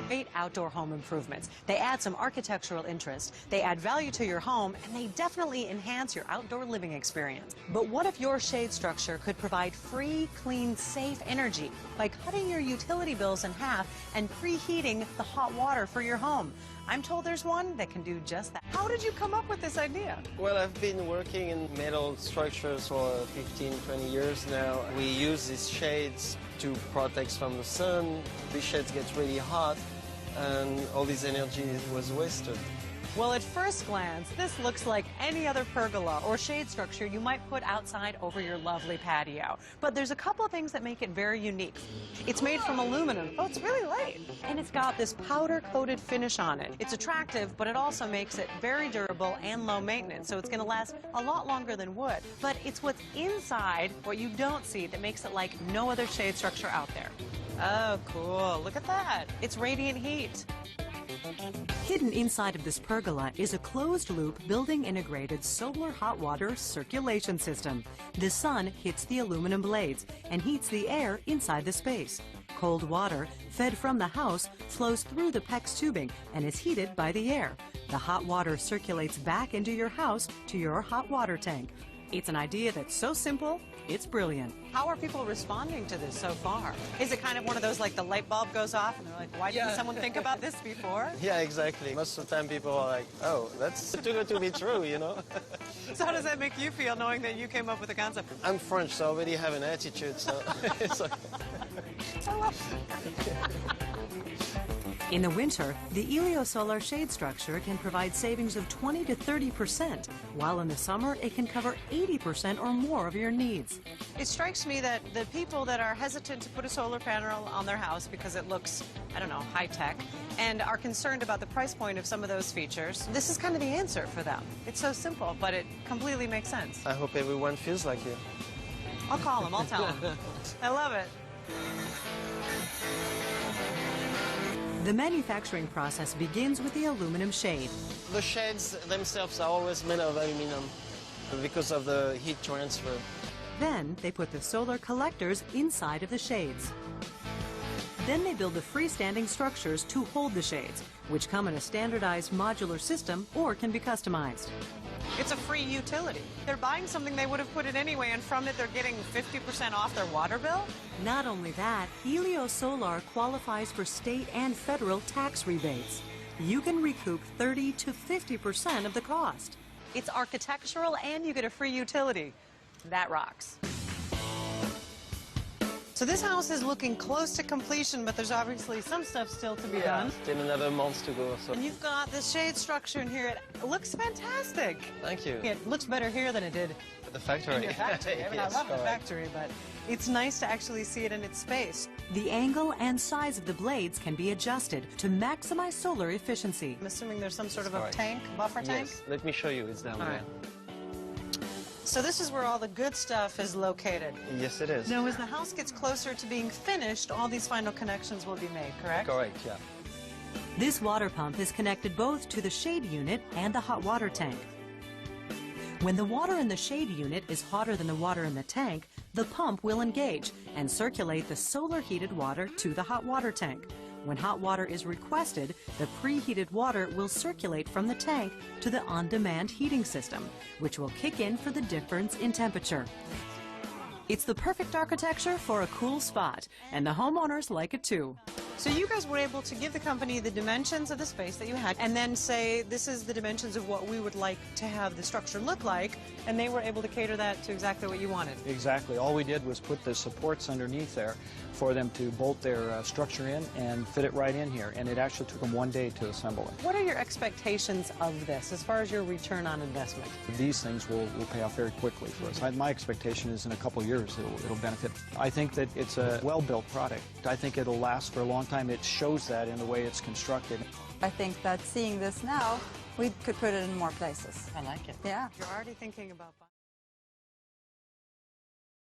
great outdoor home improvements. They add some architectural interest, they add value to your home, and they definitely enhance your outdoor living experience. But what if your shade structure could provide free, clean, safe energy by cutting your utility bills in half and preheating the hot water for your home? I'm told there's one that can do just that. How did you come up with this idea? Well, I've been working in metal structures for 15, 20 years now. We use these shades to protect from the sun. These shades get really hot, and all this energy was wasted. Well, at first glance, this looks like any other pergola or shade structure you might put outside over your lovely patio. But there's a couple of things that make it very unique. It's made from aluminum. Oh, it's really light. And it's got this powder-coated finish on it. It's attractive, but it also makes it very durable and low maintenance, so it's going to last a lot longer than wood. But it's what's inside, what you don't see, that makes it like no other shade structure out there. Oh, cool. Look at that. It's radiant heat. Hidden inside of this pergola is a closed-loop, building-integrated solar hot water circulation system. The sun hits the aluminum blades and heats the air inside the space. Cold water, fed from the house, flows through the PEX tubing and is heated by the air. The hot water circulates back into your house to your hot water tank. It's an idea that's so simple, it's brilliant. How are people responding to this so far? Is it kind of one of those, like the light bulb goes off and they're like, why didn't someone think about this before? Yeah, exactly. Most of the time people are like, oh, that's too good to be true, you know? So how does that make you feel, knowing that you came up with the concept? I'm French, so I already have an attitude, so it's like... I love it. In the winter, the Eliosolar shade structure can provide savings of 20 to 30%, while in the summer it can cover 80% or more of your needs. It strikes me that the people that are hesitant to put a solar panel on their house because it looks, I don't know, high-tech, and are concerned about the price point of some of those features, this is kind of the answer for them. It's so simple, but it completely makes sense. I hope everyone feels like you. I'll call them, I'll tell them. I love it. The manufacturing process begins with the aluminum shade. The shades themselves are always made of aluminum because of the heat transfer. Then they put the solar collectors inside of the shades. Then they build the freestanding structures to hold the shades, which come in a standardized modular system or can be customized. It's a free utility. They're buying something they would have put in anyway, and from it they're getting 50% off their water bill? Not only that, Eliosolar qualifies for state and federal tax rebates. You can recoup 30 to 50% of the cost. It's architectural and you get a free utility. That rocks. So this house is looking close to completion, but there's obviously some stuff still to be done. Still another month to go. So. And you've got the shade structure in here. It looks fantastic. Thank you. It looks better here than it did at the factory. In your factory. I mean, Yes, I love the factory, but it's nice to actually see it in its space. The angle and size of the blades can be adjusted to maximize solar efficiency. I'm assuming there's some sort of a tank, buffer tank? Yes. Let me show you. It's down there. So this is where all the good stuff is located. Yes, it is. Now, as the house gets closer to being finished, all these final connections will be made, correct? Correct, yeah. This water pump is connected both to the shade unit and the hot water tank. When the water in the shade unit is hotter than the water in the tank, the pump will engage and circulate the solar heated water to the hot water tank. When hot water is requested, the preheated water will circulate from the tank to the on-demand heating system, which will kick in for the difference in temperature. It's the perfect architecture for a cool spot, and the homeowners like it too. So you guys were able to give the company the dimensions of the space that you had, and then say, this is the dimensions of what we would like to have the structure look like, and they were able to cater that to exactly what you wanted. Exactly. All we did was put the supports underneath there for them to bolt their structure in and fit it right in here, and it actually took them 1 day to assemble it. What are your expectations of this as far as your return on investment? These things will pay off very quickly for us. My expectation is in a couple of years it'll benefit. I think that it's a well-built product. I think it'll last for a long time. It shows that in the way it's constructed. I think that seeing this now, we could put it in more places. I like it. Yeah. You're already thinking about